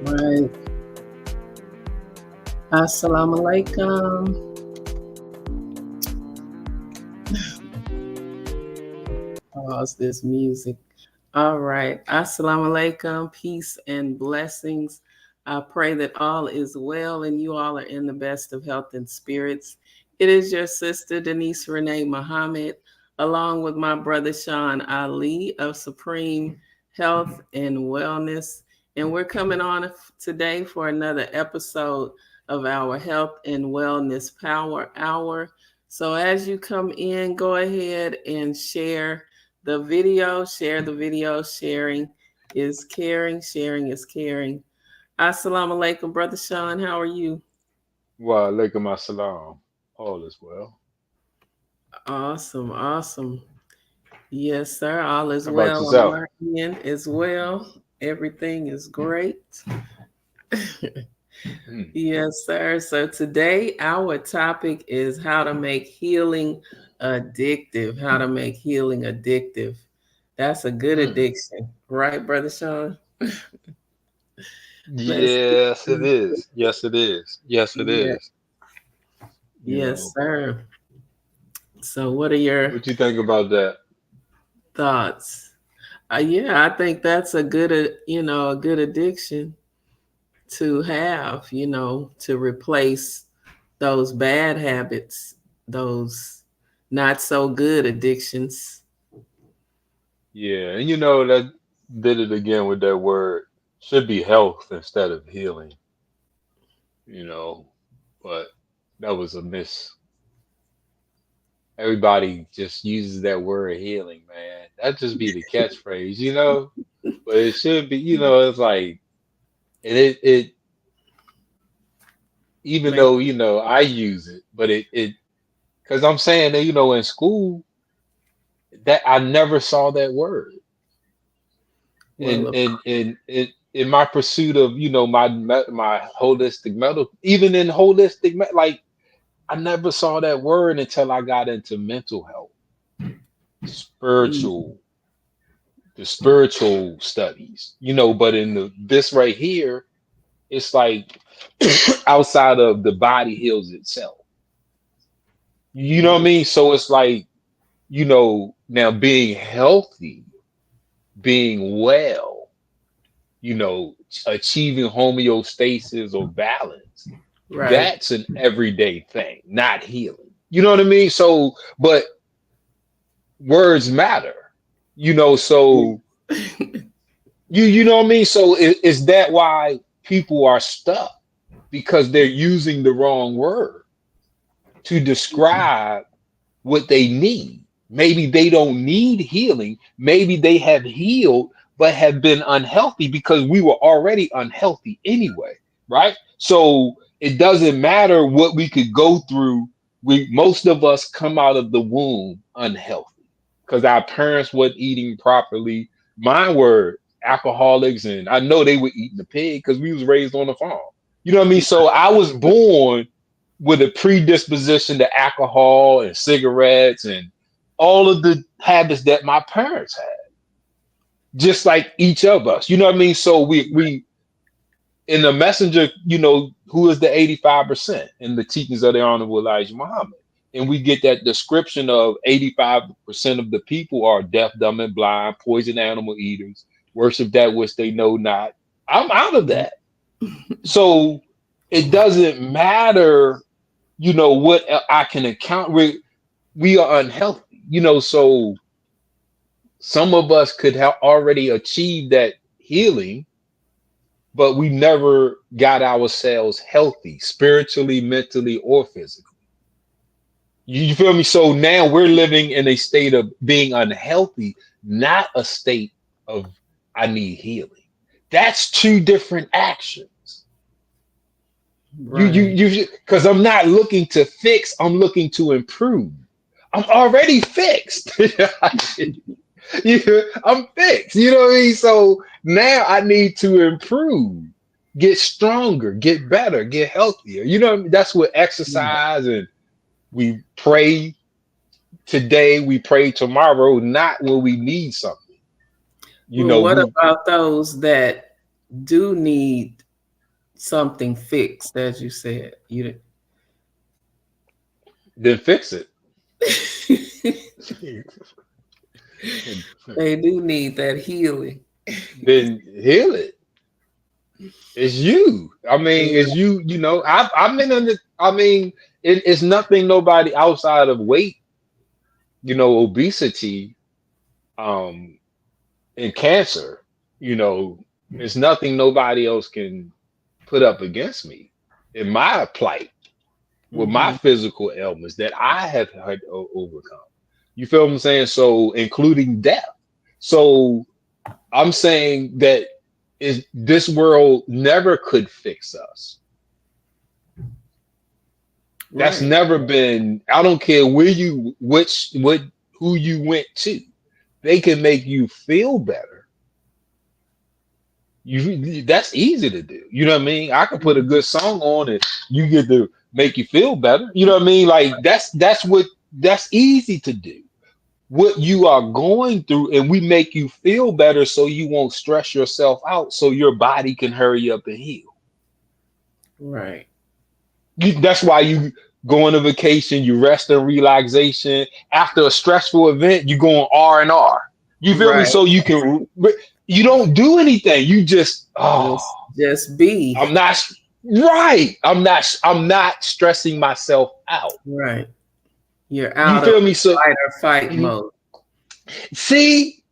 Right. Assalamu alaikum. Pause this music. All right. Assalamu alaikum. Peace and blessings. I pray that all is well and you all are in the best of health and spirits. It is your sister, Denise Renee Muhammad, along with my brother, Sean Ali of Supreme Health and Wellness. And we're coming on today for another episode of our Health and Wellness Power Hour. So as you come in, go ahead and share the video. Sharing is caring. Sharing is caring. Assalamu alaikum, Brother Sean. How are you? Wa alaikum assalam. All is well. Awesome. Awesome. Yes, sir. All is How about well on yourself? our end as well. Everything is great. Hmm. Yes, sir. So today our topic is how to make healing addictive. How to make healing addictive. That's a good Hmm. addiction, right, Brother Sean? Let's get Yes, it into is. Yes, it is. Yes, it yeah, is. You yes, know, sir. So, what are your what you think about that? thoughts? Yeah, I think that's a good, a good addiction to have, to replace those bad habits, those not so good addictions. Yeah, and you know that did it again with that word. Should be health instead of healing. You know, but that was a miss. Everybody just uses that word healing, man. That just be the catchphrase, you know. But it should be, it's like, and it even Make though I use it, but it because I'm saying that in school that I never saw that word, and well, of and and in my pursuit of my holistic medical, even in holistic like I never saw that word until I got into mental health, course. spiritual, the spiritual studies, but in this right here, it's like outside of the body heals itself. You know what I mean? So it's like, now being healthy, being well, achieving homeostasis or balance, Right. that's an everyday thing, not healing. You know what I mean? So, but words matter, so you know what I mean? So is that why people are stuck? Because they're using the wrong word to describe what they need. Maybe they don't need healing. Maybe they have healed but have been unhealthy because we were already unhealthy anyway, right? So it doesn't matter what we could go through. We most of us come out of the womb unhealthy because our parents weren't eating properly. Mine were alcoholics, and I know they were eating the pig because we was raised on the farm. You know what I mean? So I was born with a predisposition to alcohol and cigarettes and all of the habits that my parents had, just like each of us. You know what I mean? So we in the messenger, who is the 85% in the teachings of the Honorable Elijah Muhammad. And we get that description of 85% of the people are deaf, dumb, and blind, poison animal eaters, worship that which they know not. I'm out of that. So it doesn't matter what I can account. We are unhealthy, so some of us could have already achieved that healing, but we never got ourselves healthy spiritually, mentally, or physically. You feel me? So now we're living in a state of being unhealthy, not a state of I need healing. That's two different actions. Right. You because I'm not looking to fix, I'm looking to improve. I'm already fixed. I'm fixed. You know what I mean? So now I need to improve, get stronger, get better, get healthier. You know what I mean? That's what exercise, and we pray today, we pray tomorrow, not when we need something. Well, what We about those that do need something fixed, as you said. You Then fix it. they do need that healing. Then heal it. It's you. I mean, Yeah. it's you. You know, I've been in the. I mean, it's nothing. Nobody outside of weight. You know, obesity, um, and cancer. You know, it's nothing nobody else can put up against me in my plight with my Hmm. physical ailments that I have had to overcome. You feel what I'm saying? So, including death. So, I'm saying that is this world never could fix us. That's Right. never been. I don't care where you, what, who you went to. They can make you feel better. That's easy to do. You know what I mean? I can put a Mhm. good song on and you get to make you feel better. You know what I mean? Like that's easy to do. What you are going through, and we make you feel better so you won't stress yourself out, so your body can hurry up and heal. Right. That's why you go on a vacation, you rest and relaxation. After a stressful event, you go on R&R. You feel me? Right. So you don't do anything. You just, Just be. I'm not right. I'm not stressing myself out. Right. You're You out of feel me? So fight or fight mhm. mode. See,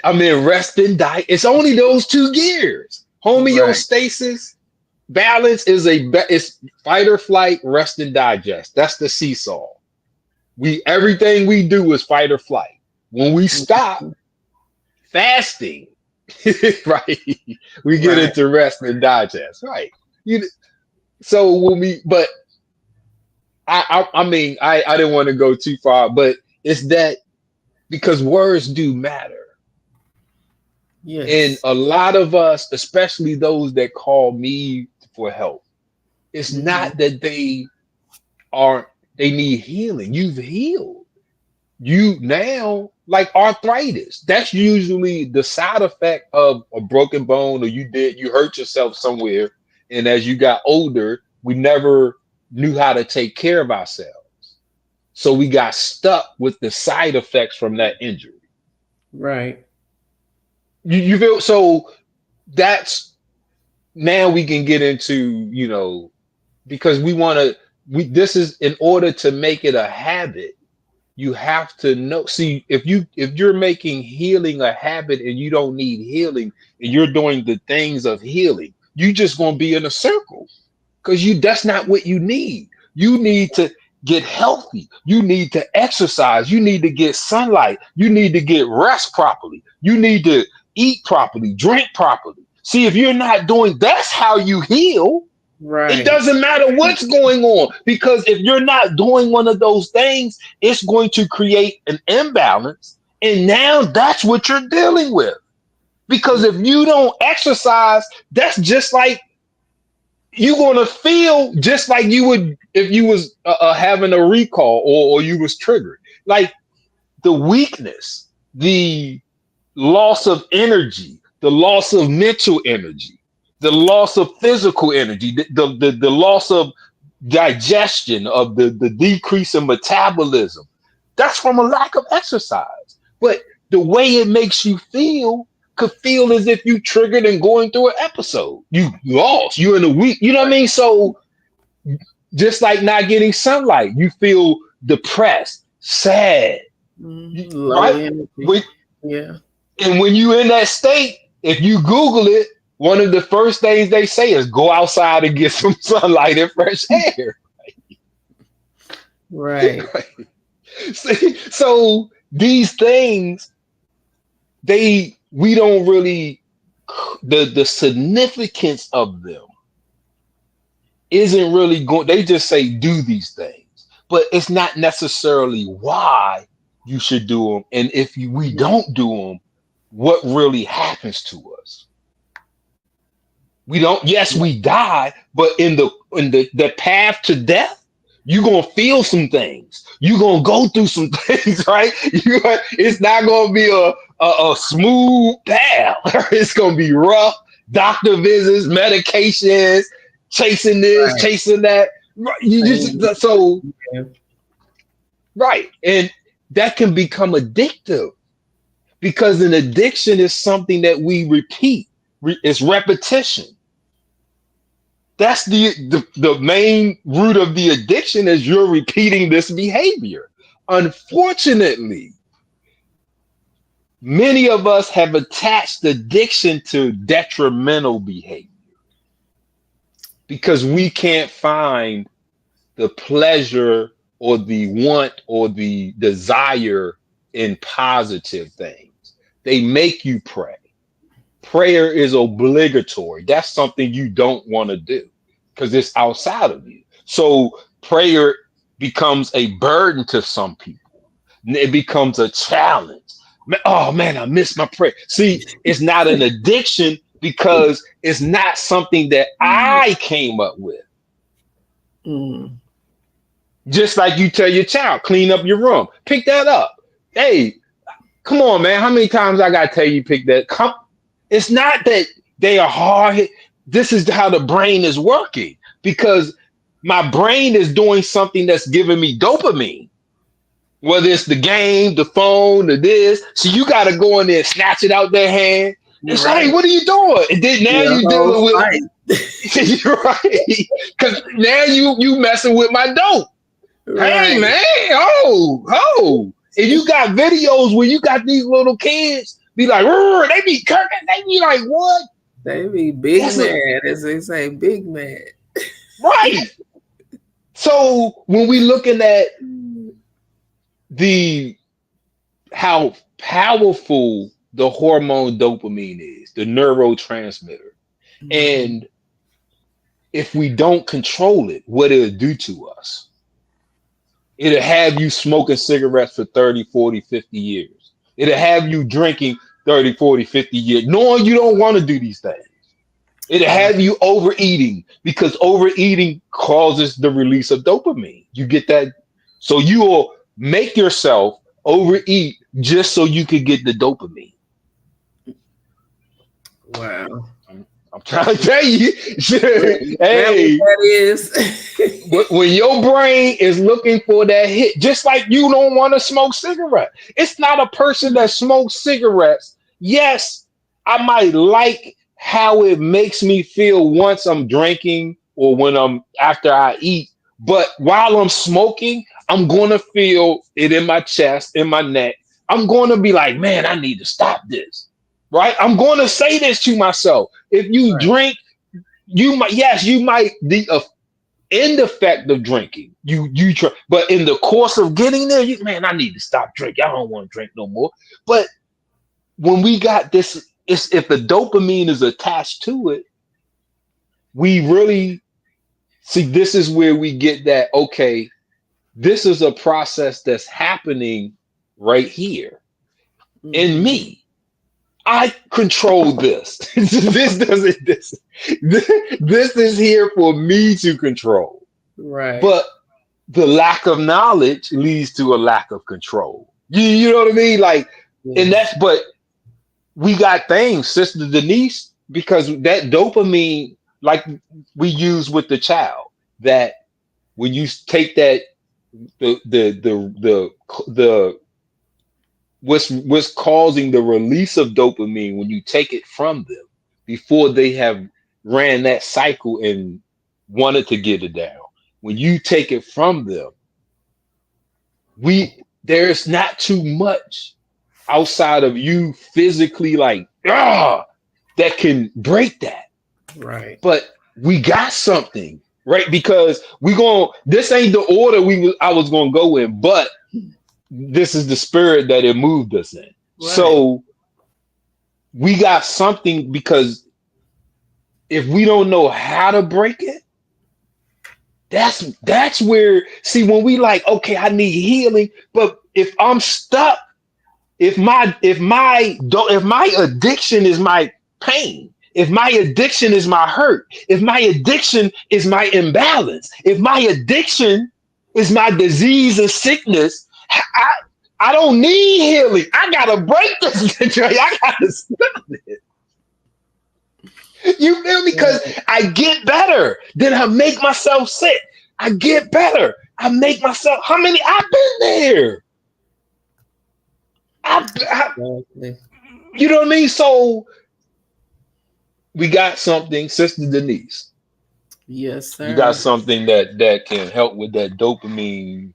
I'm in rest and diet. It's only those two gears. Right. Homeostasis, balance is it's fight or flight, rest and digest. That's the seesaw. We everything we do is fight or flight. When we stop Mhm. fasting, right, we get Right. into rest and digest, right? You so when we but I mean I didn't want to go too far, but it's that because words do matter. And Yes. a lot of us, especially those that call me for help, it's Hmm. not that aren't they need healing. You've healed. You now like arthritis. That's usually the side effect of a broken bone or you hurt yourself somewhere. And as you got older, we never knew how to take care of ourselves. So we got stuck with the side effects from that injury. Right. You feel so that's now we can get into, because we this is in order to make it a habit, you have to know. See, if you're making healing a habit and you don't need healing and you're doing the things of healing, you just gonna be in a circle because that's not what you need. You need to get healthy. You need to exercise. You need to get sunlight. You need to get rest properly. You need to eat properly, drink properly. See, if you're not doing, that's how you heal. It Right. doesn't matter what's going on because if you're not doing one of those things, it's going to create an imbalance. And now that's what you're dealing with. Because if you don't exercise, that's just like you're going to feel just like you would if you was having a recall or you was triggered. Like the weakness, the loss of energy, the loss of mental energy, the loss of physical energy, the loss of digestion, of the decrease in metabolism. That's from a lack of exercise. But the way it makes you feel could feel as if you triggered and going through an episode. You lost, you're in a week, you know what I mean? So just like not getting sunlight, you feel depressed, sad, Low right? energy. When, Yeah. and when you in that state, if you Google it, one of the first things they say is go outside and get some sunlight and fresh air. Right. See, so these things, we don't really the significance of them isn't really going. They just say do these things, but it's not necessarily why you should do them. And if we Mhm. don't do them, what really happens to us? We don't. Yes, we die, but in the path to death, you're gonna feel some things. You're gonna go through some things, right? It's not gonna be a smooth path. It's gonna be rough, doctor visits, medications, chasing this, Right. chasing that. You Same. just so Yeah. right, and that can become addictive because an addiction is something that we repeat. It's repetition. That's the main root of the addiction is you're repeating this behavior. Unfortunately, many of us have attached addiction to detrimental behavior because we can't find the pleasure or the want or the desire in positive things. They make you pray. Prayer is obligatory. That's something you don't want to do because it's outside of you. So prayer becomes a burden to some people. It becomes a challenge. Oh man, I miss my prayer. See, it's not an addiction because it's not something that I came up with. Mm. Just like you tell your child, clean up your room, pick that up. Hey, come on, man. How many times I gotta tell you pick that? Come. It's not that they are hard. This is how the brain is working because my brain is doing something that's giving me dopamine. Whether it's the game, the phone, the this. So you gotta go in there, snatch it out their hand, and You're say, "Hey, right. what are you doing?" And then now Yeah, you're whole dealing with fight. you're right. Because now you messing with my dope. Hey Right. man, oh. And you got videos where you got these little kids be like, they be kirking, they be like, what? They be big That's a, mad, as they say, big mad. right. So when we looking at the how powerful the hormone dopamine is, the neurotransmitter, Mhm. and if we don't control it, what it'll do to us. It'll have you smoking cigarettes for 30, 40, 50 years. It'll have you drinking 30, 40, 50 years, knowing you don't want to do these things. It'll Right. have you overeating because overeating causes the release of dopamine. You get that? So you will make yourself overeat just so you could get the dopamine. Wow. I'm trying to tell you, Is that what hey, that is? when your brain is looking for that hit, just like you don't want to smoke cigarettes. It's not a person that smokes cigarettes. Yes, I might like how it makes me feel once I'm drinking or when I'm after I eat, but while I'm smoking, I'm going to feel it in my chest, in my neck. I'm going to be like, man, I need to stop this. Right? I'm going to say this to myself. If you Right. drink, you might, yes, you might, the end effect of drinking. You try, but in the course of getting there, man, I need to stop drinking. I don't want to drink no more. But when we got this, it's if the dopamine is attached to it, we really see this is where we get that, okay, this is a process that's happening right here in Hmm. me. I control this. This doesn't this is here for me to control. Right. But the lack of knowledge leads to a lack of control. You know what I mean? Like, and Yes. that's but we got things, Sister Denise, because that dopamine, like we use with the child, that when you take that the what's causing the release of dopamine when you take it from them before they have ran that cycle and wanted to get it down. When you take it from them, there's not too much outside of you physically like that can break that. Right. But we got something, right? Because this ain't the order I was gonna go in, but this is the spirit that it moved us in. Right. So we got something because if we don't know how to break it, that's where see when we like, okay, I need healing, but if I'm stuck, if my addiction is my pain, if my addiction is my hurt, if my addiction is my imbalance, if my addiction is my disease and sickness, I don't need healing. I gotta break this. I gotta stop it. You feel me? Because Right. I get better. Then I make myself sick. I get better. I make myself. How many? I've been there. I Exactly. you know what I mean? So we got something, Sister Denise. Yes, You got sir. something that can help with that dopamine.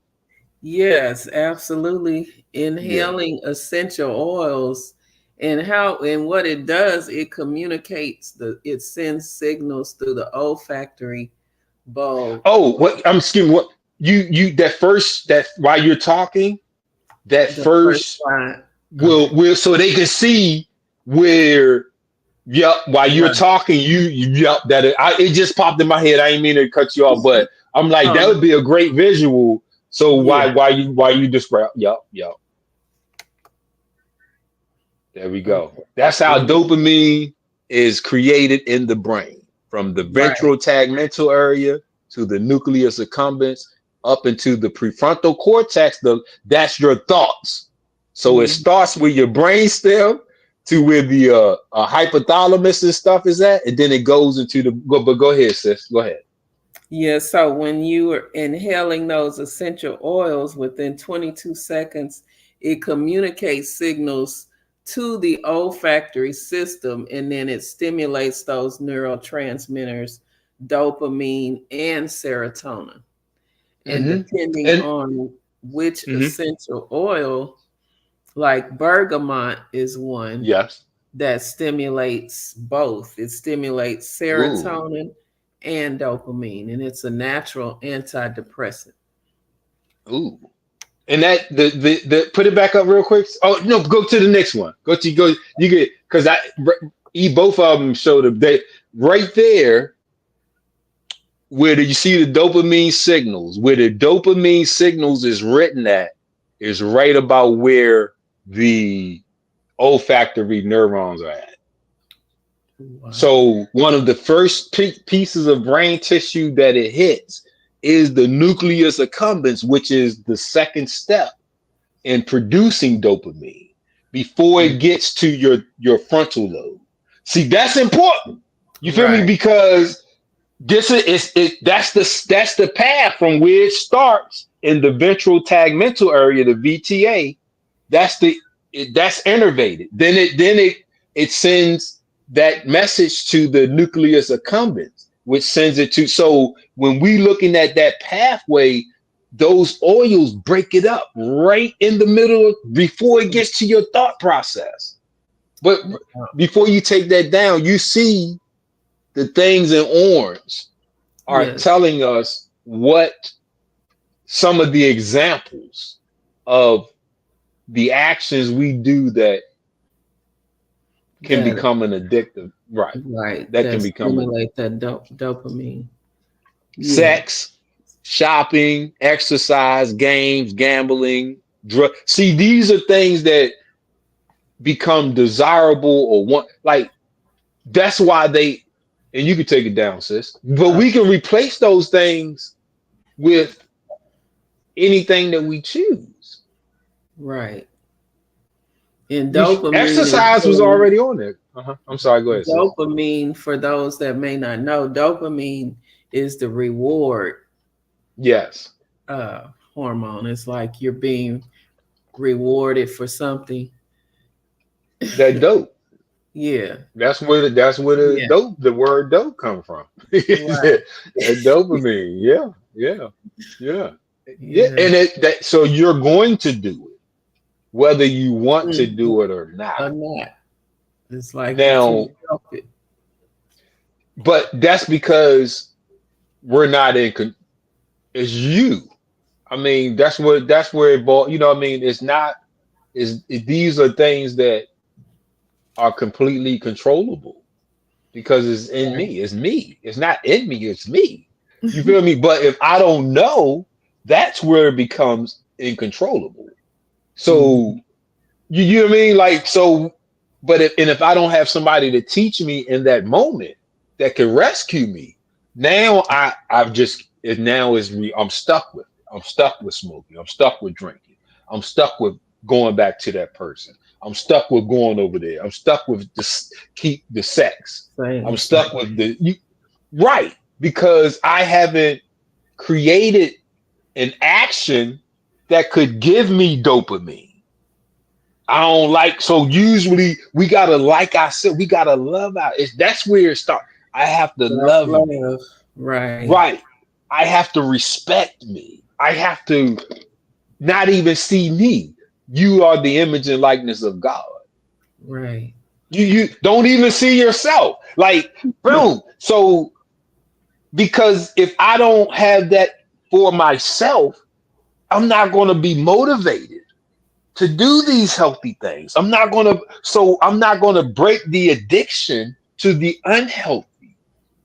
Yes, absolutely. Yeah. Inhaling essential oils and how and what it does, it communicates it sends signals through the olfactory bulb. Oh, what? I'm skipping. What you that first that while you're talking, that The first first line. Okay. will so they can see where. Yep. While you're Right. talking, yep. It just popped in my head. I didn't mean to cut you off, but I'm like that would Um, be a great visual. So yeah. why you describe? Yep. Yep. There we go. Okay. That's how And dopamine is created in the brain from the right. ventral tegmental area to the nucleus accumbens up into the prefrontal cortex. That's your thoughts. So it Mhm. starts with your brain stem to where the hypothalamus and stuff is at, and then it goes into the. But go ahead, sis. Go ahead. Yeah, so when you are inhaling those essential oils within 22 seconds, it communicates signals to the olfactory system and then it stimulates those neurotransmitters, dopamine and serotonin. And Mm-hmm. depending And on which mm-hmm. essential oil, like bergamot is one Yes. that stimulates both. It stimulates Ooh. serotonin and dopamine, and it's a natural antidepressant. Ooh. And that the put it back up real quick. Oh no, go to the next one. Go you get because both of them showed up. They right there where you see the dopamine signals, where the dopamine signals is written at, is right about where the olfactory neurons are at. Wow. So one of the first pieces of brain tissue that it hits is the nucleus accumbens, which is the second step in producing dopamine before it gets to your frontal lobe. See, that's important. You feel me? Right. Because this is that's the path from where it starts in the ventral tegmental area, the VTA. That's innervated. Then it sends that message to the nucleus accumbens, which sends it to. So when we looking at that pathway, those oils break it up right in the middle before it gets to your thought process. But before you take that down, you see the things in orange are Yes. telling us what some of the examples of the actions we do that can That become an addictive, right? right. That That can become a stimulate that dopamine. Yeah. sex, shopping, exercise, games, gambling, drug. See, these are things that become desirable or want like that's why they and you can take it down, sis. But Uh, we can replace those things with anything that we choose. right. And We dopamine is exercise was the already on there. I'm sorry. Go ahead, sis. dopamine for those that may not know, dopamine is the reward Yes, hormone. It's like you're being rewarded for something. that dope. Yeah. That's where the Yeah. dope, the word dope, come from. Right. that dopamine. Yeah, yeah, yeah, yeah. Yeah. And that so you're going to do it whether you want to Mhm. do it or not. Or not. It's like you Now, can't help it. but that's because we're not in. It's you. I mean, that's where it bought. You know, what I mean, it's not. These are things that are completely controllable because it's in Right. me. It's me. It's not in me. It's me. You feel me? But if I don't know, that's where it becomes incontrollable. So Mhm. you know what I mean? Like so, but if I don't have somebody to teach me in that moment that can rescue me, now I've just it now is me. I'm stuck with it. I'm stuck with smoking. I'm stuck with drinking. I'm stuck with going back to that person. I'm stuck with going over there. I'm stuck with just keep the sex. Same. I'm stuck with right, because I haven't created an action that could give me dopamine. I don't like, so usually we gotta, like I said, we gotta love out. That's where it starts. I have to love me. Self-love. Right. Right. I have to respect me. I have to not even see me. You are the image and likeness of God. Right. You don't even see yourself. Like, boom. So because if I don't have that for myself, I'm not going to be motivated to do these healthy things. I'm not going to break the addiction to the unhealthy,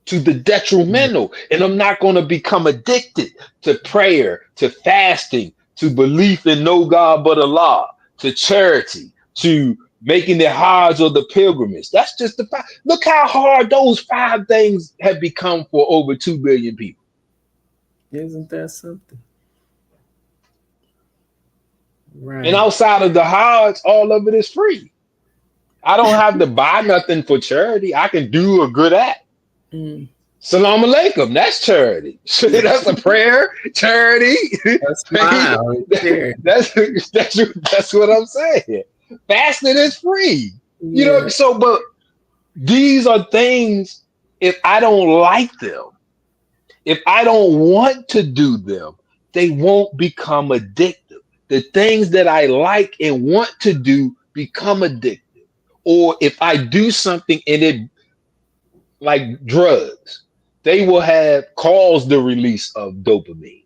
to the detrimental, and I'm not going to become addicted to prayer, to fasting, to belief in no God but Allah, to charity, to making the Hajj or the pilgrimage. That's just the fact. Look how hard those 5 things have become for over 2 billion people. Isn't that something? And Right. outside of the Hajj, all of it is free. I don't have to buy nothing for charity. I can do a good act. Mm. Salam alaikum. That's charity. That's a prayer. Charity. A smile. There. That's what I'm saying. Fasting is free. You know. Yeah. So, but these are things. If I don't like them, if I don't want to do them, they won't become addictive. The things that I like and want to do become addictive. Or if I do something and it, like drugs, they will have caused the release of dopamine.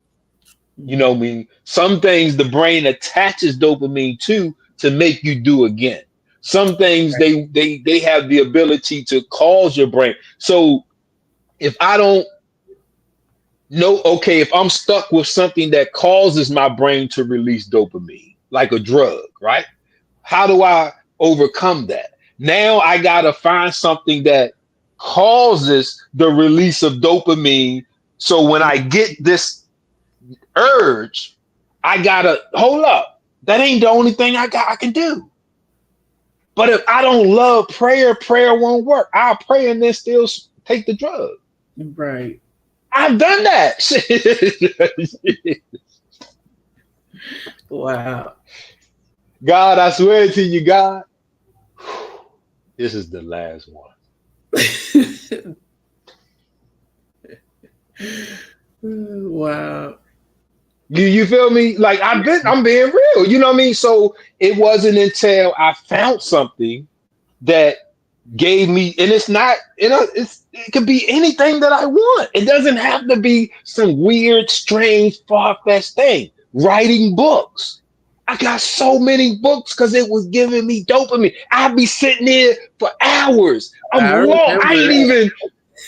You know what I mean? Some things the brain attaches dopamine to make you do again. Some things they have the ability to cause your brain. So if I don't know, okay, if I'm stuck with something that causes my brain to release dopamine, like a drug, right? How do I overcome that? Now I gotta find something that causes the release of dopamine. So when I get this urge, I gotta hold up. That ain't the only thing I can do. But if I don't love prayer, prayer won't work. I'll pray and then still take the drug. Right. I've done that. Wow. God, I swear to you, God, this is the last one. Wow. You feel me? Like I'm being real. You know what I mean? So it wasn't until I found something that gave me, and it's not, it could be anything that I want. It doesn't have to be some weird, strange, far-fetched thing. Writing books. I got so many books because it was giving me dopamine. I'd be sitting there for hours. I I remember ain't that. even,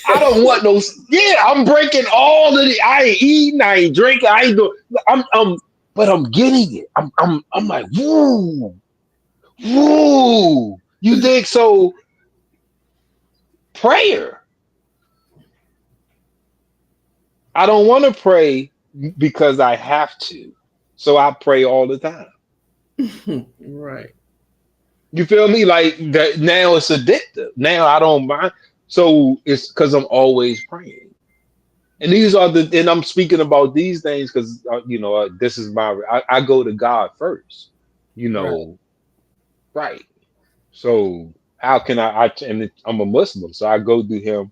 I don't want those. Yeah, I'm breaking all of the. I ain't eating. I ain't drinking. I ain't doing. But I'm getting it. I'm like, woo, woo. You dig? So prayer. I don't want to pray because I have to. So I pray all the time. Right. You feel me? Like that now it's addictive. Now I don't mind. So it's because I'm always praying. And these are and I'm speaking about these things because, this is I go to God first, you Right. know, right. So how can I'm a Muslim, so I go to him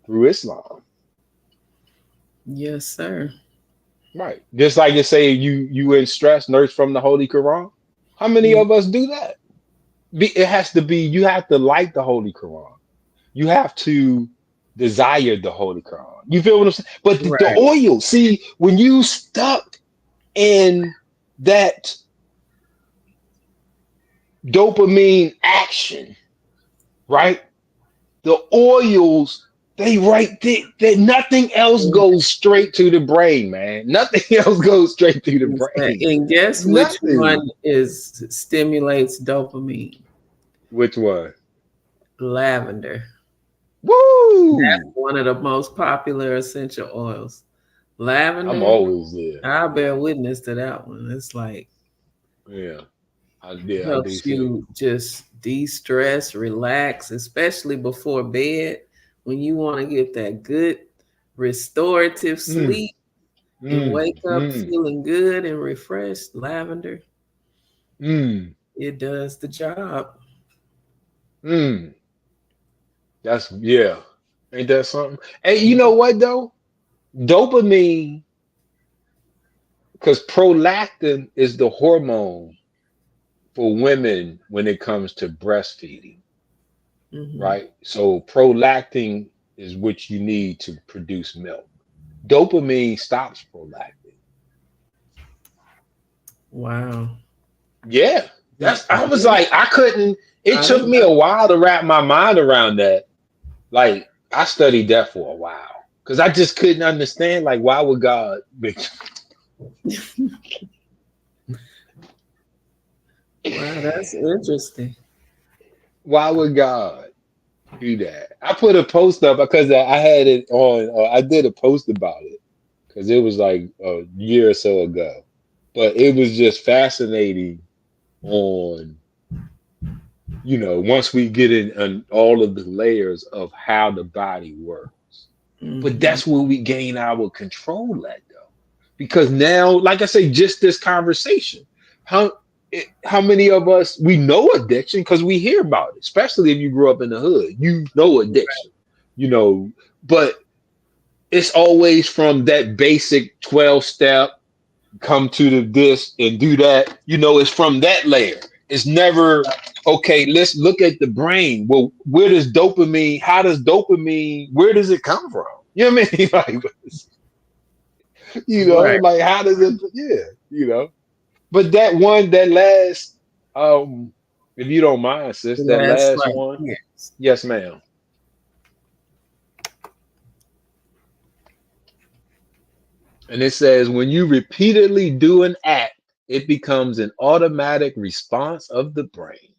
through Islam. Yes, sir. Right. Just like you say, you in stress, nurse from the Holy Quran. How many Mm. of us do that? It has to be, you have to like the Holy Quran. You have to desire the Holy Quran. You feel what I'm saying? But the Right. oil, see, when you stuck in that dopamine action, right? The oils, they right there, nothing else goes straight to the brain, man. Nothing else goes straight to the brain. And guess which Nothing. one is stimulates dopamine? Which one? Lavender. That's Woo! one of the most popular essential oils. I'm Lavender, always there. I'll bear witness to that one. It's like Yeah. Yeah, I do Helps too. you just de-stress, relax, especially before bed when you want to get that good restorative Mm, sleep and mm, wake up mm, feeling good and refreshed. Lavender, mm, it does the job. mm. That's yeah. Ain't that something? Hey, you know what though? Dopamine, because prolactin is the hormone for women when it comes to breastfeeding, Hmm. right? So prolactin is what you need to produce milk. Dopamine stops prolactin. Wow. Yeah, I I was didn't, like, I couldn't. It I took didn't me a while to wrap my mind around that. Like, I studied that for a while because I just couldn't understand. Like, why would God make? wow, that's interesting. Why would God do that? I put a post up because I had it on. I did a post about it because it was like a year or so ago. But it was just fascinating on, once we get in on all of the layers of how the body works. But Hmm. that's where we gain our control at, though. Because now, like I say, just this conversation, how how many of us we know addiction because we hear about it, especially if you grew up in the hood, addiction, you know, but it's always from that basic 12 step, come to the this and do that, it's from that layer. It's never okay, let's look at the brain. Well, where does it come from? You know what I mean? Like, Right. like how does it, yeah, But that last, if you don't mind, sis, The that last last slide. one. Yes. Yes, ma'am. And it says when you repeatedly do an act, it becomes an automatic response of the brain.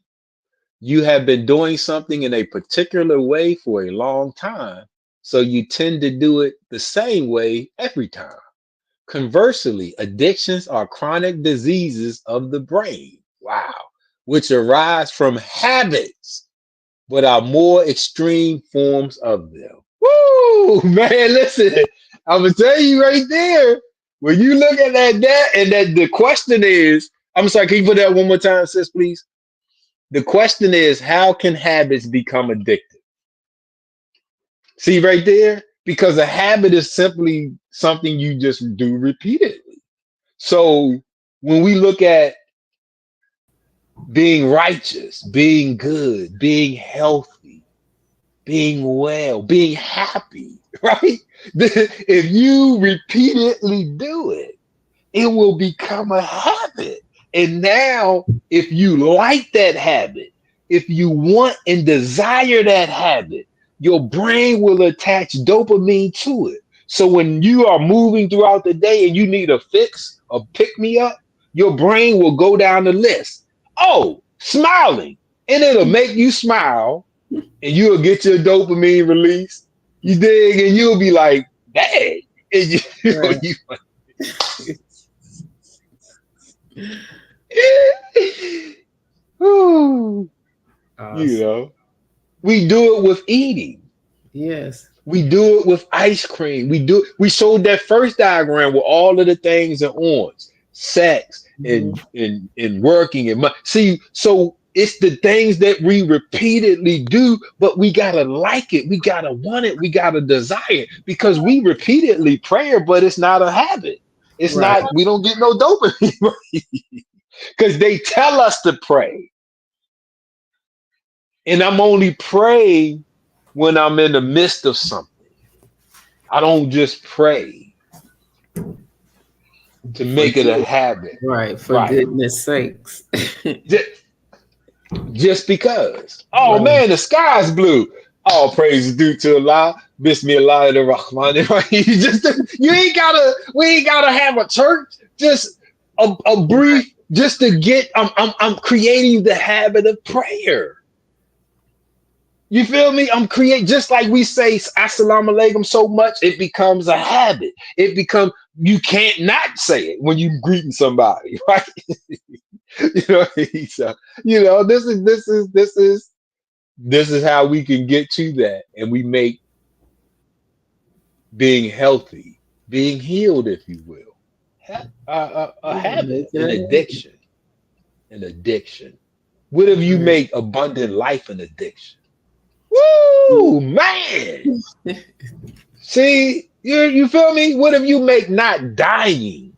You have been doing something in a particular way for a long time, so you tend to do it the same way every time. Conversely, addictions are chronic diseases of the brain. Wow. Which arise from habits, but are more extreme forms of them. Woo! Man, listen, I'm gonna tell you right there. When you look at that, and that the question is, I'm sorry, can you put that one more time, sis, please? The question is, how can habits become addictive? See right there? Because a habit is simply something you just do repeatedly. So when we look at being righteous, being good, being healthy, being well, being happy, right? If you repeatedly do it, it will become a habit. And now, if you like that habit, if you want and desire that habit, your brain will attach dopamine to it. So when you are moving throughout the day and you need a fix, a pick me up, your brain will go down the list. Oh, smiling. And it'll make you smile and you'll get your dopamine release. You dig? And you'll be like, dang. And Right. you Whew. you Awesome. know, we do it with eating. Yes. We do it with ice cream. We showed that first diagram where all of the things are on sex Mhm. and working and see, so it's the things that we repeatedly do, but we gotta like it, we gotta want it, we gotta desire it because we repeatedly pray, but it's not a habit. It's Right. not, we don't get no dopamine because they tell us to pray. And I'm only praying when I'm in the midst of something. I don't just pray to For make it a good. habit. Right. For Right. goodness sakes. Just, just because. Oh Right. man, the sky's blue. All praise is due to Allah. Bismillah Rahman. You ain't gotta, we ain't gotta have a church. Just a brief, just to get, I'm creating the habit of prayer. You feel me? I'm create just like we say assalamu alaikum so much, it becomes a habit. It becomes, you can't not say it when you greeting somebody, right? You know, so, this is how we can get to that, and we make being healthy, being healed, if you will, a Yeah, habit, make it an a habit. addiction, an addiction. What if you Right. make abundant life an addiction? Woo, man! See, you feel me? What if you make not dying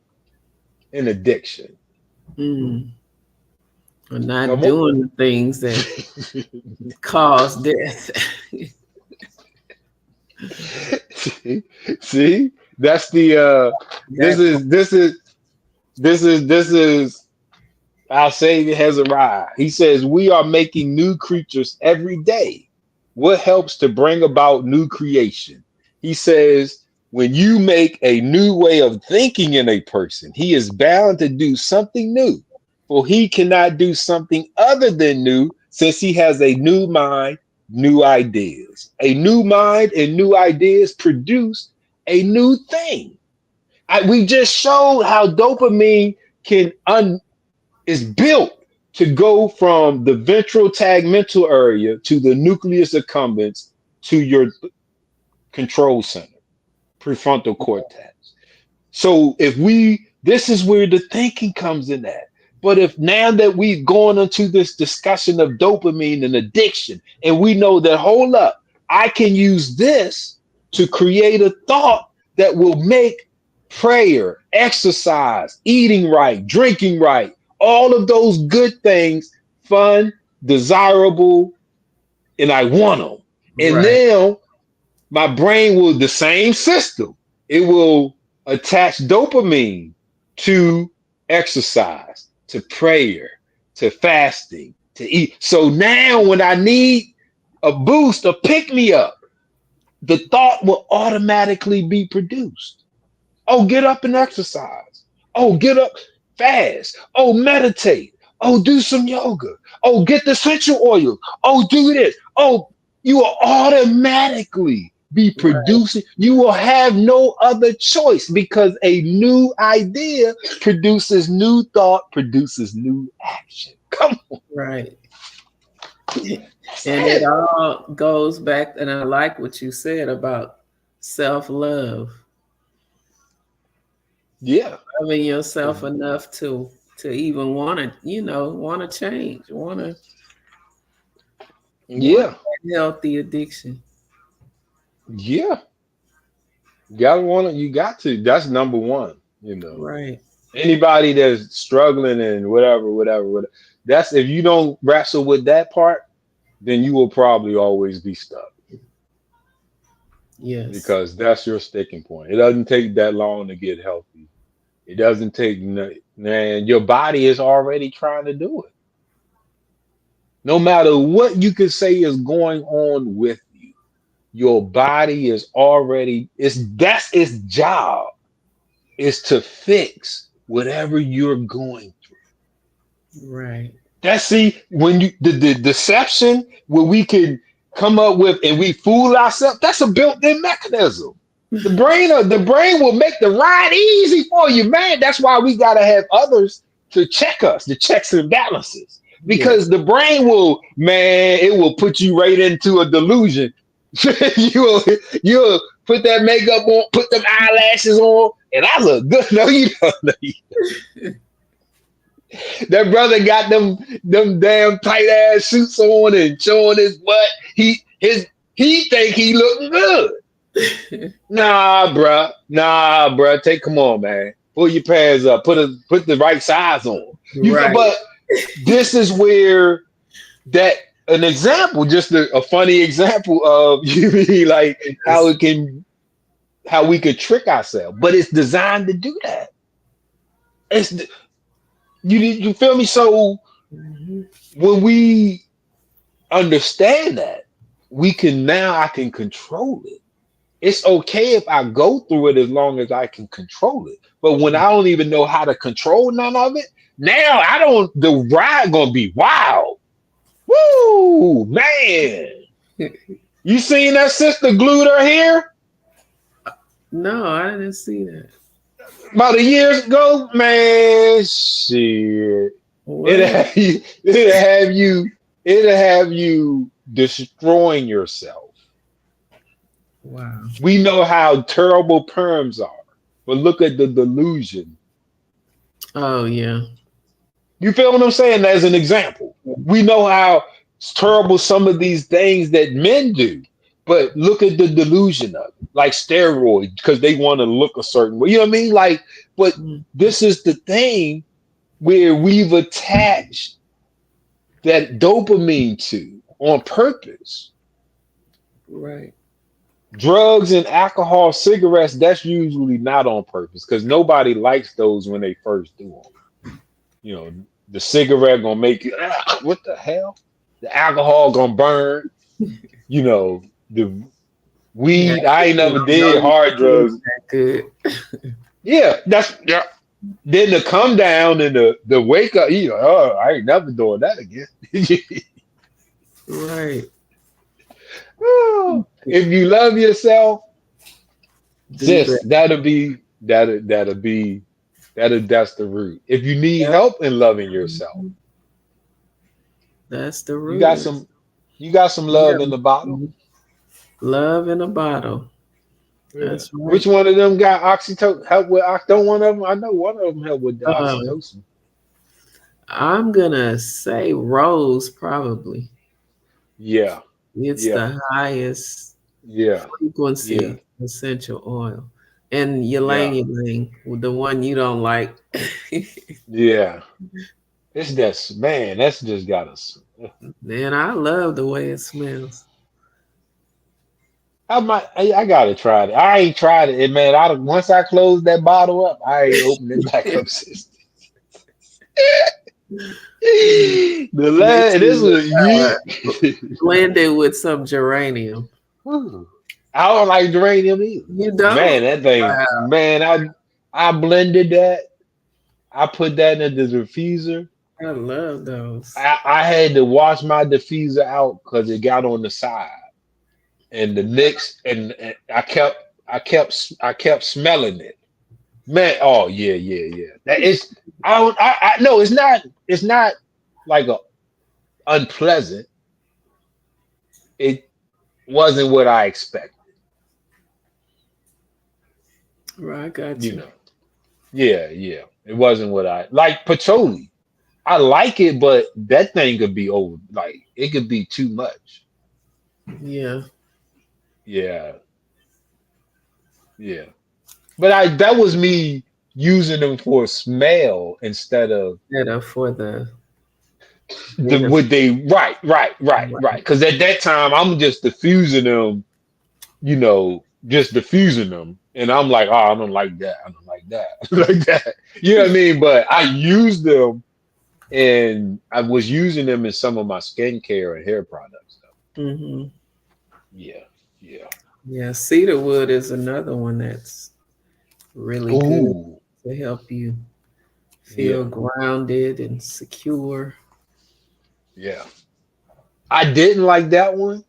an addiction? Mm. Or not Come on. doing the things that cause death. See, that's the this That part. is this is this is our Savior has arrived. He says we are making new creatures every day. What helps to bring about new creation? He says when you make a new way of thinking in a person, he is bound to do something new. For he cannot do something other than new since he has a new mind, new ideas. A new mind and new ideas produce a new thing. We just showed how dopamine can is built to go from the ventral tegmental area to the nucleus accumbens to your control center, prefrontal cortex. So if this is where the thinking comes in at. But if now that we've gone into this discussion of dopamine and addiction, and we know that, hold up, I can use this to create a thought that will make prayer, exercise, eating right, drinking right, all of those good things fun, desirable, and I want them. And Right. now my brain will, the same system, it will attach dopamine to exercise, to prayer, to fasting, to eat. So now when I need a boost, a pick me up, the thought will automatically be produced. Oh, get up and exercise. Oh, get up, fast. Oh, meditate. Oh, do some yoga. Oh, get the essential oil. Oh, do this. Oh, you will automatically be Right. producing. You will have no other choice because a new idea produces new thought, produces new action. Come on, Right. that's And it it. all goes back, and I like what you said about self love, Yeah. loving yourself enough to even want to, want to change, want Yeah. that healthy addiction. Yeah. You gotta want to, you got to. That's number one. Right. Anybody that's struggling and whatever, that's if you don't wrestle with that part, then you will probably always be stuck Yes. because that's your sticking point. It doesn't take that long to get healthy. It doesn't take, man, your body is already trying to do it. No matter what you could say is going on with you, your body is already, that's its job, is to fix whatever you're going through. Right. That's, see, when the deception where we can come up with and we fool ourselves, that's a built-in mechanism. The brain will make the ride easy for you, man. That's why we gotta have others to check us, the checks and balances. Because Yes. the brain will, man, it will put you right into a delusion. you'll you'll put that makeup on, put them eyelashes on, and I look good. No, you don't. No, that brother got them damn tight ass suits on and showing his butt. He think he looking good. Nah, bruh. Come on, man. Pull your pants up. Put the right size on. You feel? Right. But this is where that an example, just a funny example of you really like Yes. how we could trick ourselves. But it's designed to do that. It's you feel me? So Mhm. when we understand that, I can control it. It's okay if I go through it as long as I can control it. But when I don't even know how to control none of it, now I don't, the ride gonna be wild. Woo, man. You seen that sister glued her hair No, I didn't see that. about a year ago? Man, shit. It'll What? have you, it'll have you, it'll have you destroying yourself. Wow. We know how terrible perms are, but look at the delusion. Oh yeah. You feel what I'm saying? As an example, we know how terrible some of these things that men do, but look at the delusion of it, like steroids, because they want to look a certain way. You know what I mean? Like, but Mm, this is the thing where we've attached that dopamine to on purpose. right. Drugs and alcohol, cigarettes, that's usually not on purpose because nobody likes those when they first do them. You know, the cigarette gonna make you, what the hell? The alcohol gonna burn. You know, the Yeah. weed. I ain't You never don't know did you hard feel drugs. that good. Yeah, that's yeah. Then the come down and the wake up. You know, oh, I ain't never doing that again. Right. Oh, if you love yourself, Do sis, that. that's the root. If you need Yep. help in loving yourself, That's the you got root. some you got some love in Yeah. the bottle. Love in a bottle. Yeah. That's right. Which one of them got oxytocin? Help with don't one of them? I know one of them help with the Uh, oxytocin. I'm gonna say rose probably. Yeah, It's yeah, the highest yeah, yeah, frequency essential oil. And yeah, ylang ylang, the one you don't like. yeah. It's that man. That's just got us. Man, I love the way it smells. I gotta try it. I ain't tried it, and man. Once I close that bottle up, I ain't opened it back up since. The Make last, sure this you was you. blend it with some geranium. Ooh. I don't like geranium either. You Man, don't? that thing, Wow. man, I blended that. I put that in the diffuser. I love those. I had to wash my diffuser out because it got on the side. And the Knicks, and I kept smelling it. Man, oh yeah, yeah, yeah. That is I no, it's not like a unpleasant. It wasn't what I expected, Right, I got you you. know. Yeah, yeah. It wasn't what I like patchouli. I like it, but that thing could be over like it could be too much. Yeah. Yeah, yeah. But I that was me using them for smell instead of Better for the the benefit. what they right. Because at that time I'm just diffusing them, just diffusing them, and I'm like, oh, I don't like that. I don't like that. Like that. You know what I mean? But I used them, and I was using them in some of my skincare and hair products. Hmm. Yeah, yeah. Yeah, cedar wood is another one that's really good Ooh, to help you yeah, feel grounded and secure. yeah. I didn't like that one,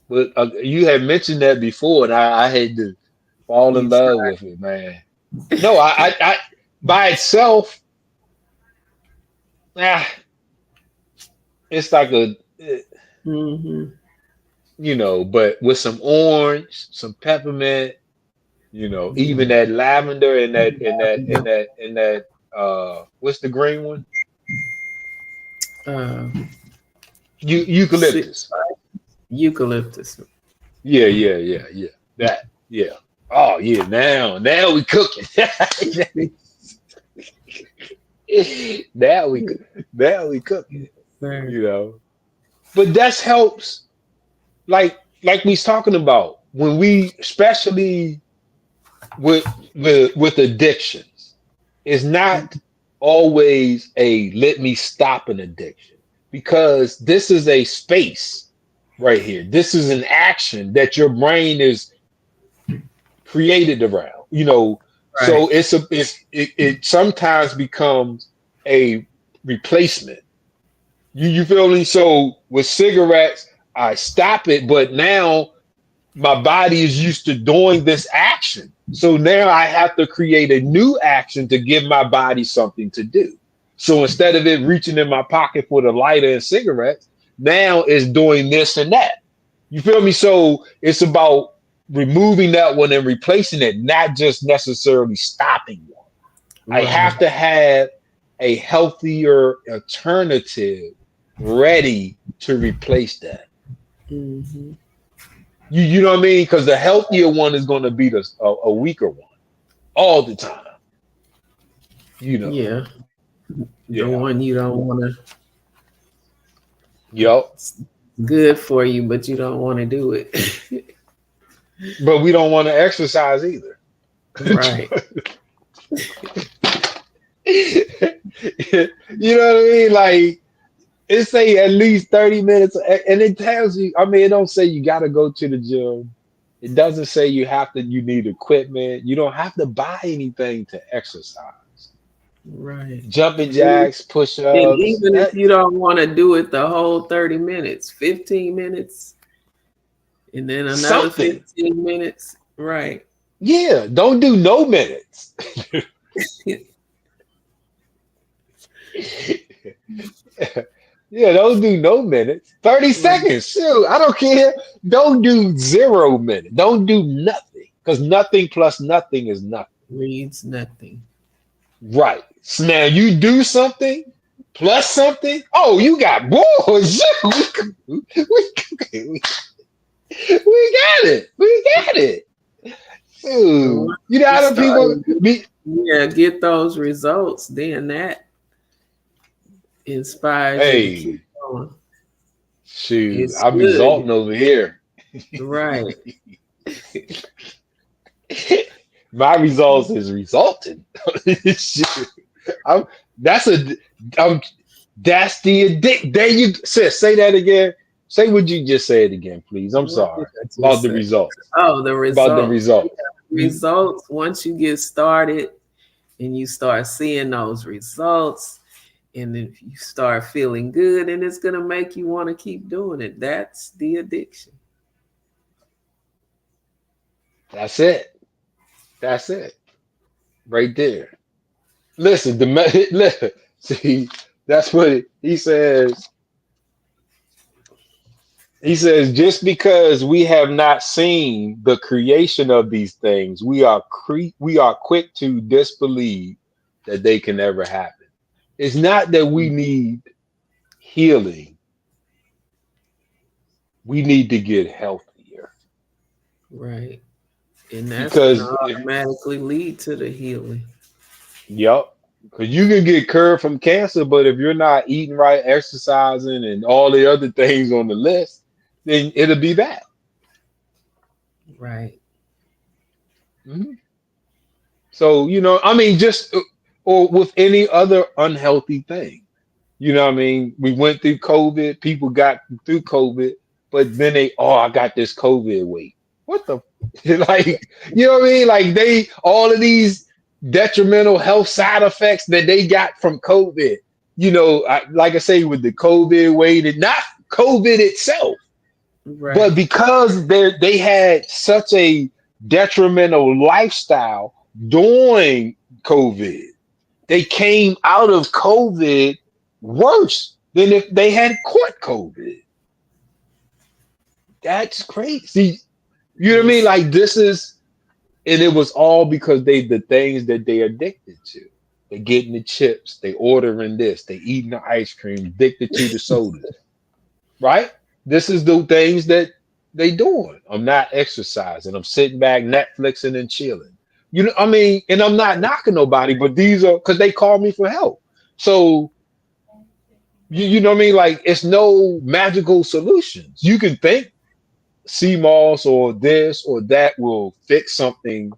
but you had mentioned that before, and I had to fall in You love with it, man. No, I by itself, ah, it's like mm-hmm. but with some orange, some peppermint, even Yeah. that lavender and that what's the green one? Uh, Eucalyptus. eucalyptus. Yeah, yeah, yeah, yeah. That, yeah. Oh yeah, now we cooking. now we now we cooking, Sir. you know. But that's helps like we was talking about when we especially with addictions. It's not always a let me stop an addiction because this is a space right here. This is an action that your brain is created around, Right. so it sometimes becomes a replacement. You feel me? So with cigarettes, I stop it, but now my body is used to doing this action. So now I have to create a new action to give my body something to do. So instead of it reaching in my pocket for the lighter and cigarettes, now it's doing this and that. You feel me? So it's about removing that one and replacing it, not just necessarily stopping one. I have Right. to have a healthier alternative ready to replace that. Mm-hmm. You know what I mean? Because the healthier one is going to be a weaker one all the time. You know. Yeah. The Yeah. one you don't want to, Yup. good for you, but you don't want to do it. But we don't want to exercise either. Right. You know what I mean? Like it say at least 30 minutes, and it tells you, I mean, it don't say you gotta go to the gym. It doesn't say you need equipment. You don't have to buy anything to exercise. Right. Jumping And jacks, and push-ups, even if you don't want to do it the whole 30 minutes, 15 minutes, and then another something. 15 minutes. Right. Yeah, don't do no minutes. Yeah, don't do no minutes. 30 Right. seconds. Shoot, I don't care. Don't do 0 minutes. Don't do nothing. Because nothing plus nothing is nothing. Reads nothing. Right. So now you do something plus something. Oh, you got boys. We got it. We got it. So Shoot. once You know you how the start, people be yeah, get those results, then that inspires you to keep hey, going. shoot, It's I'm good. exalting over here. Right. My results is resulting. Shoot. I'm that's a I'm that's the addict. There you sis, say that again. Say what you just said again, please. I'm What did sorry. I About just the say? results. Oh, the About the results. Yeah, results. You results. Once you get started and you start seeing those results, and if you start feeling good, and it's gonna make you want to keep doing it. That's the addiction. that's it. That's it. Right there. Listen, listen, see, that's what he says. He says, just because we have not seen the creation of these things, we are quick to disbelieve that they can ever happen. It's not that we need healing, we need to get healthier. Right. And that's gonna Because if automatically lead to the healing. yep, because you can get cured from cancer, but if you're not eating right, exercising, and all the other things on the list, then it'll be that. Right. Mhm. So, I mean, just or with any other unhealthy thing. You know what I mean? We went through COVID, people got through COVID, but then I got this COVID weight. What the like, you know what I mean? Like all of these detrimental health side effects that they got from COVID, like I say, with the COVID weight, and not COVID itself, but Right. because they had such a detrimental lifestyle during COVID, they came out of COVID worse than if they had caught COVID. That's crazy. You know what I mean? Yes. Like and it was all because the things that they addicted to. They getting the chips, they ordering this, they eating the ice cream, addicted to the sodas, right? This is the things that they doing. I'm not exercising. I'm sitting back, Netflixing and chilling. I mean, and I'm not knocking nobody, but these are because they call me for help. So you know what I mean? Like it's no magical solutions. You can think CMOS or this or that will fix something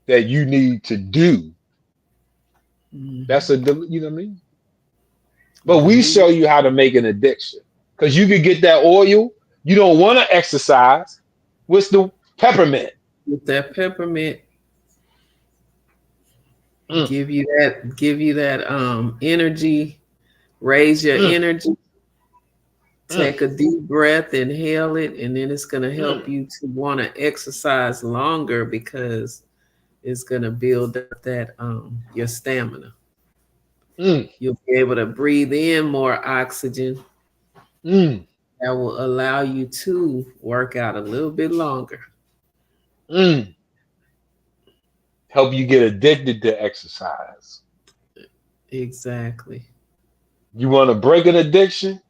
that you need to do. Mhm. You know what I mean? But Yeah, we you show you how to make an addiction because you could get that oil. You don't want to exercise. What's the peppermint? with that peppermint, Mm, give you that energy, raise your mm, energy, mm, take a deep breath, inhale it, and then it's gonna mm. help you to want to exercise longer because it's gonna build up that your stamina. Mm, You'll be able to breathe in more oxygen mm, that will allow you to work out a little bit longer. mm. Help you get addicted to exercise. Exactly. You want to break an addiction?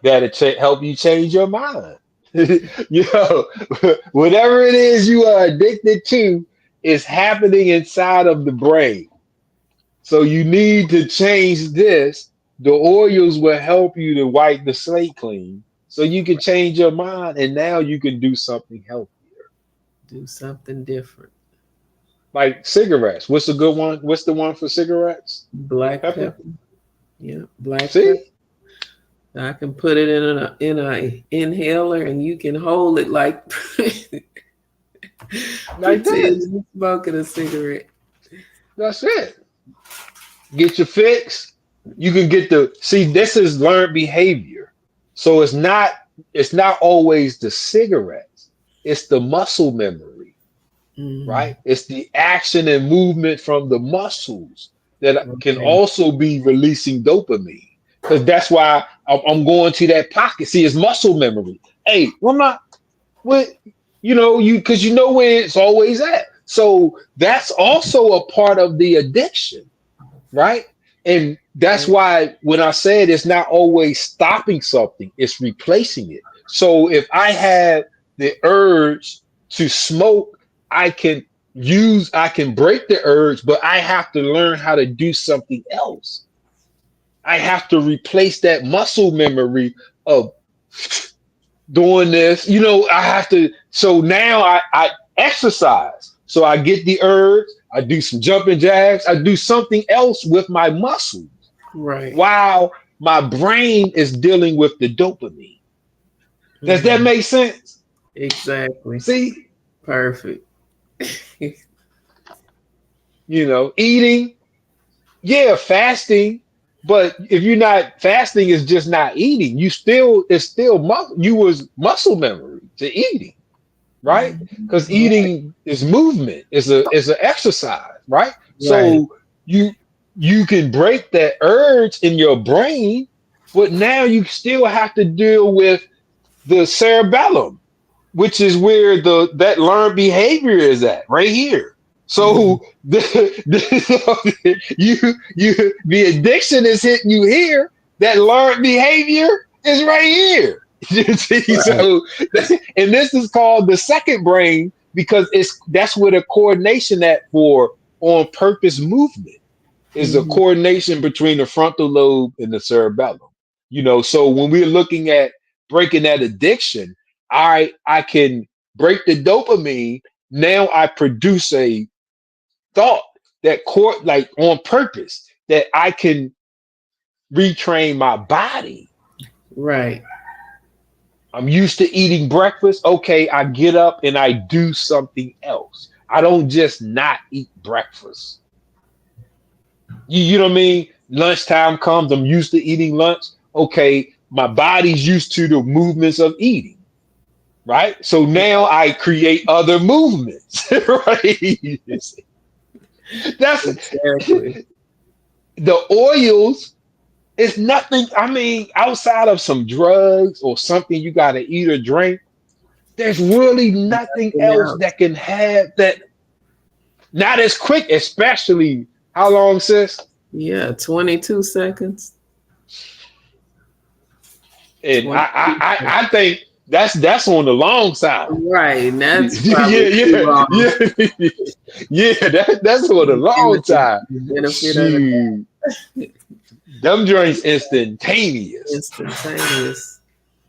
That'll help you change your mind. You know, whatever it is you are addicted to is happening inside of the brain. So you need to change this. The oils will help you to wipe the slate clean so you can change your mind and now you can do something healthy. Do something different. Like cigarettes. What's a good one? What's the one for cigarettes? Black Pepper? pepper. Yeah, black pepper. See? I can put it in a inhaler, and you can hold it like Like pretend that. you're smoking a cigarette. That's it. Get your fix. You can get the see, this is learned behavior. So it's not always the cigarettes, it's the muscle memory, Mm, right? It's the action and movement from the muscles that can right, also be releasing dopamine. Because that's why I'm going to that pocket. See, it's muscle memory. Hey, well, what you because you know where it's always at. So that's also a part of the addiction, right? And that's right, why when I said it's not always stopping something, it's replacing it. So if I had the urge to smoke, I can break the urge, but I have to learn how to do something else. I have to replace that muscle memory of doing this. I have to. So now I exercise. So I get the urge. I do some jumping jacks. I do something else with my muscles right. while my brain is dealing with the dopamine. Does that Mm, make sense? exactly. See, Perfect. eating, yeah, fasting. But if you're not fasting, is just not eating. It's still you was muscle memory to eating, right? Mm, Because right, eating is movement, is an exercise, right? right. So you you can break that urge in your brain, but now you still have to deal with the cerebellum, which is where that learned behavior is at, right here. Mm, So the addiction is hitting you here. That learned behavior is right here. You see, right. so and this is called the second brain because that's where the coordination at for on purpose movement is a Mm, coordination between the frontal lobe and the cerebellum. So when we're looking at breaking that addiction, I can break the dopamine. Now I produce a thought that court like on purpose that I can retrain my body. right. I'm used to eating breakfast. Okay, I get up and I do something else. I don't just not eat breakfast. You know what I mean? Lunchtime comes, I'm used to eating lunch. Okay, my body's used to the movements of eating, right? So now I create other movements, right? That's Exactly. the oils is nothing. I mean, outside of some drugs or something you got to eat or drink, there's really nothing Nothing else else. that can have that. Not as quick, especially how long, sis? Yeah, 22 seconds. And I, 22 I, seconds. I I think that's on the long side. Right, and that's Yeah, probably too yeah, long. yeah, yeah. That's on the long time. The benefit of the Shoot, them drinks instantaneous. instantaneous.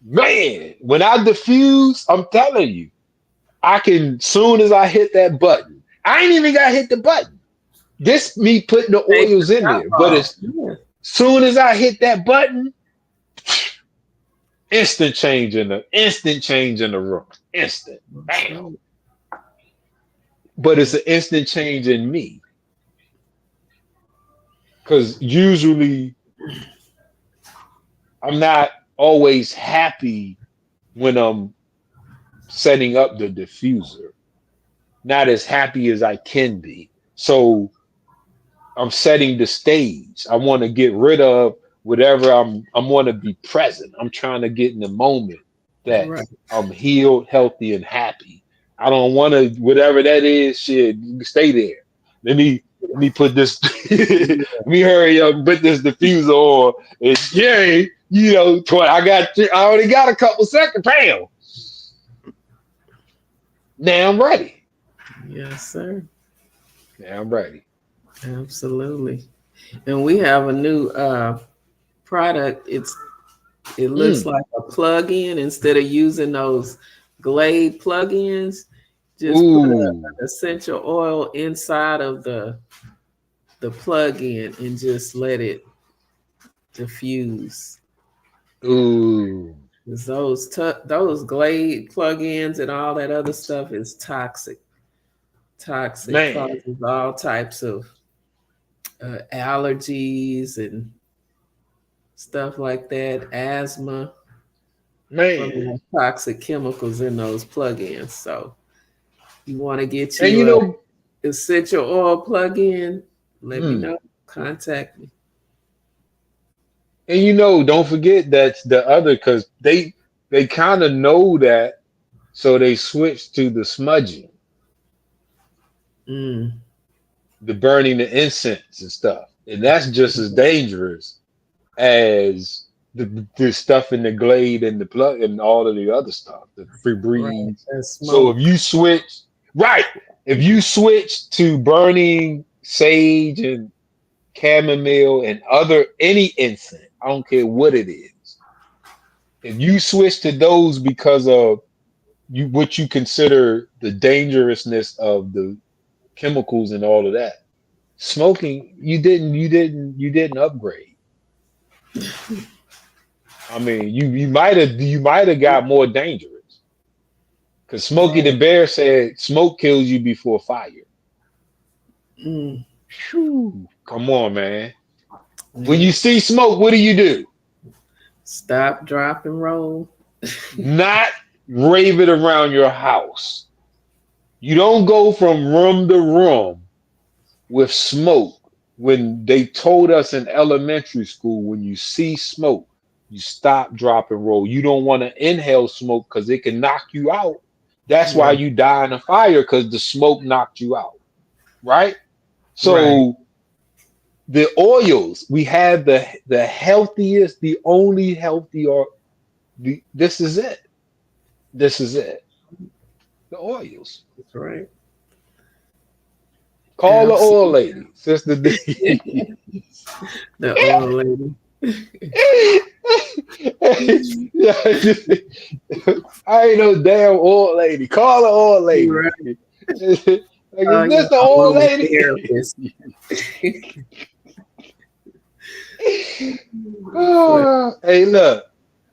Man, when I diffuse, I'm telling you, I can soon as I hit that button. I ain't even got to hit the button. This me putting the Take the oils in top there, but off. as Yeah. soon as I hit that button, instant change in the room, instant, That's bam. right. But it's an instant change in me because usually I'm not always happy when I'm setting up the diffuser. Not as happy as I can be. So I'm setting the stage. I want to get rid of whatever I want to be present. I'm trying to get in the moment that Right. I'm healed, healthy, and happy. I don't want to whatever that is. Shit, stay there. Let me put this. Let me hurry up and put this diffuser on. It's yay. You know, I already got a couple seconds. Bam. Now I'm ready. Yes, sir. Now I'm ready. Absolutely. And we have a new product. It looks Mm. like a plug-in instead of using those Glade plug-ins. Just put Ooh. an essential oil inside of the plug-in and just let it diffuse. Ooh. 'Cause those Glade plug-ins and all that other stuff is toxic. Toxic, Man. causes all types of allergies and stuff like that, asthma from Man. the toxic chemicals in those plug-ins. So you want to get And you you a know, essential oil plug-in, let me mm, know. Contact me. and you know, don't forget that's the other because they kind of know that, so they switch to the smudging, Mm, the burning the incense and stuff. And that's just as dangerous as the stuff in the glade and the plug and all of the other stuff, the right. Febreze. That So if smoke. you switch, right, if you switch to burning sage and chamomile and other any incense, I don't care what it is. If you switch to those because of you what you consider the dangerousness of the chemicals and all of that, smoking, you didn't upgrade. I mean, you might have got more dangerous. Because Smokey the Right. Bear said smoke kills you before fire. Mm, Whew, come on, man. When yeah. you see smoke, what do? Stop, drop, and roll. Not rave it around your house. You don't go from room to room with smoke. When they told us in elementary school, when you see smoke, you stop, drop, and roll. You don't want to inhale smoke because it can knock you out. That's why Right. you die in a fire because the smoke knocked you out, right? Right. So the oils, we have the healthiest, the only healthy, or this is it. This is it. The oils. That's right. Call the oil Absolutely. lady, Sister D. The old lady. Yeah, I ain't no damn old lady. Call the old lady. Right. Like, Oh, is yeah. this the old lady? Aromatherapist. But Oh, hey, look.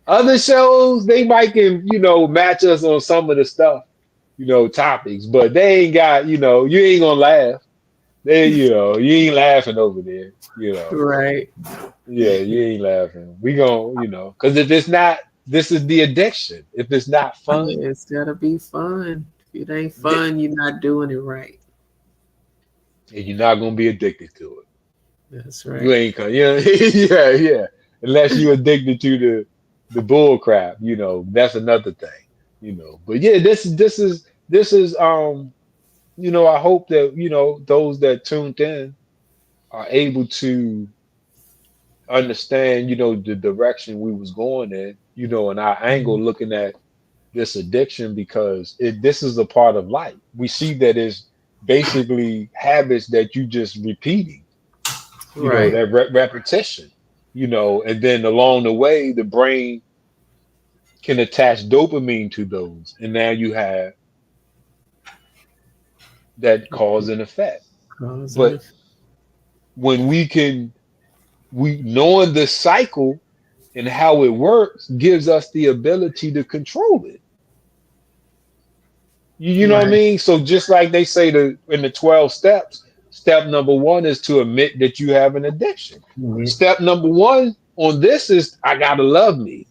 Other shows, they might can, match us on some of the stuff, topics, but they ain't got, you ain't gonna laugh. You ain't laughing over there, right. Yeah, you ain't laughing. We gonna, because if it's not, this is the addiction. If it's not fun, Yeah, it's gotta be fun. If it ain't th- fun, you're not doing it right. you're not gonna be addicted to it. That's You right. ain't gonna, yeah, yeah. Unless you're addicted to the bull crap, that's another thing, But yeah, this is I hope that those that tuned in are able to understand, the direction we was going in, and our angle looking at this addiction because this is a part of life. We see that it's basically habits that you just repeating, Right. that repetition, and then along the way, the brain can attach dopamine to those, and now you have that cause and effect. Cause and But effect. when we knowing the cycle and how it works gives us the ability to control it. You know what I Right. mean? So just like they say in the 12 steps, step number one is to admit that you have an addiction. Mhm. Step number one on this is I gotta love me,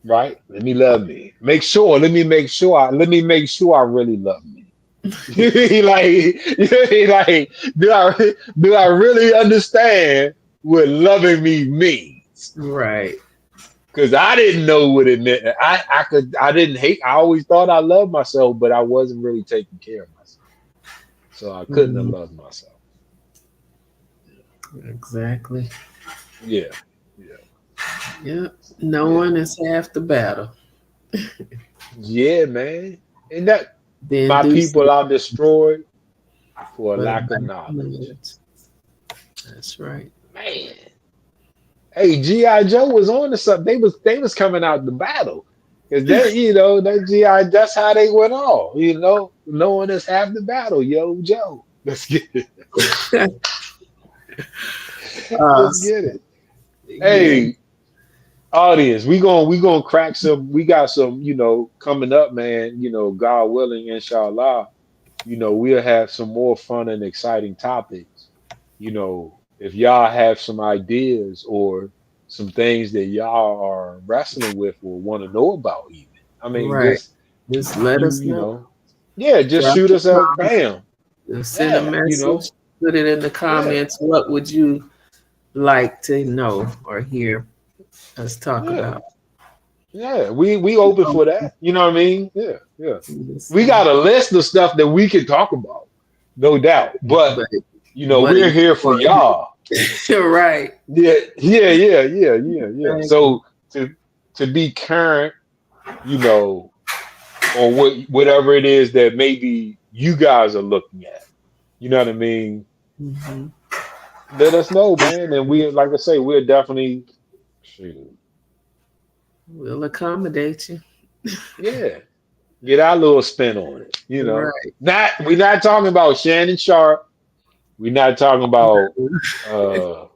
right? Let me love me. Let me make sure I really love me. You be like, you be like, do I really understand what loving me means? Right. Because I didn't know what it meant. I didn't hate. I always thought I loved myself, but I wasn't really taking care of myself, so I couldn't have Mhm. loved myself. Exactly. Yeah, yeah, Yep. Knowing yeah, is half the battle. yeah, man. And that Then my do people something are destroyed for a for the lack of lack of knowledge. knowledge. That's right. Man, hey, GI Joe was on to something. They was coming out the battle because they, that GI. That's how they went off. Knowing is half the battle. Yo, Joe, let's get it. uh, Let's get it. yeah. Hey, audience, we gonna crack some. We got some, coming up, man. God willing, inshallah. We'll have some more fun and exciting topics. If y'all have some ideas or some things that y'all are wrestling with or want to know about, even. I mean, Right. just Just let us you know. know, yeah, just Drop shoot the us a comment. bam. Send a Yeah, message. Put it in the yeah, comments. What would you like to know or hear us talk yeah, about? yeah. We open Oh, for that. You know what I mean? Yeah, yeah. yes, We got a list of stuff that we can talk about, no doubt. But but what do we're you here for want to y'all. hear? Right. Yeah, yeah, yeah, yeah, yeah, yeah. Exactly. So to be current, on whatever it is that maybe you guys are looking at. You know what I mean? Hmm. Let us know, man. And we, like I say, we're definitely, shoot, We'll accommodate you. yeah, get our little spin on it. Right. We're not talking about Shannon Sharp. We're not talking about uh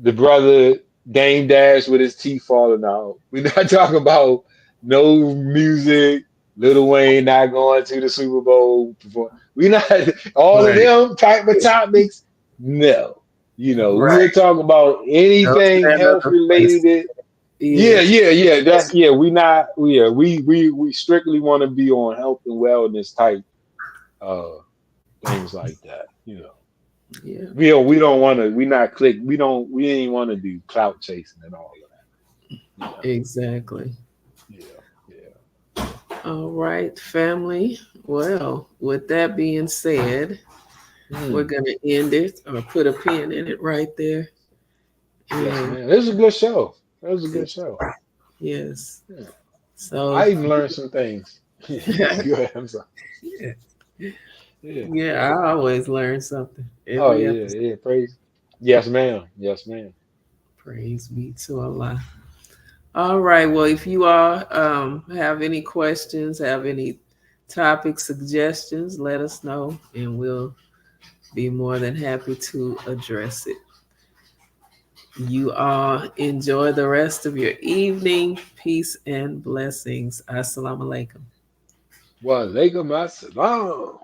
the brother Dame Dash with his teeth falling out. We're not talking about no music. Lil Wayne not going to the Super Bowl. We not all of Right. them type of topics. No, we'll Right. talk about Don't anything stand on health the place. related. Yeah, Yeah. yeah, yeah. That's yeah. We not. Yeah, we strictly want to be on health and wellness type uh things like that. Yeah. We don't want to. We not click. We ain't want to do clout chasing and all of that. Exactly. Yeah, yeah, All right, family. Well, with that being said, yeah. we're going to end it or put a pin in it right there. Yes, And man. This was a good show. That was a good show. yes. Yeah. So, I even learned some things. Go ahead. I'm sorry. Yeah. yeah, I always learn something Oh every yeah, episode. yeah. Praise. Yes, ma'am. Yes, ma'am. Praise be to Allah. All right. Well, if you all have any questions, have any topic suggestions, let us know and we'll be more than happy to address it. You all enjoy the rest of your evening. Peace and blessings. Assalamu alaikum. Wa alaikum assalam.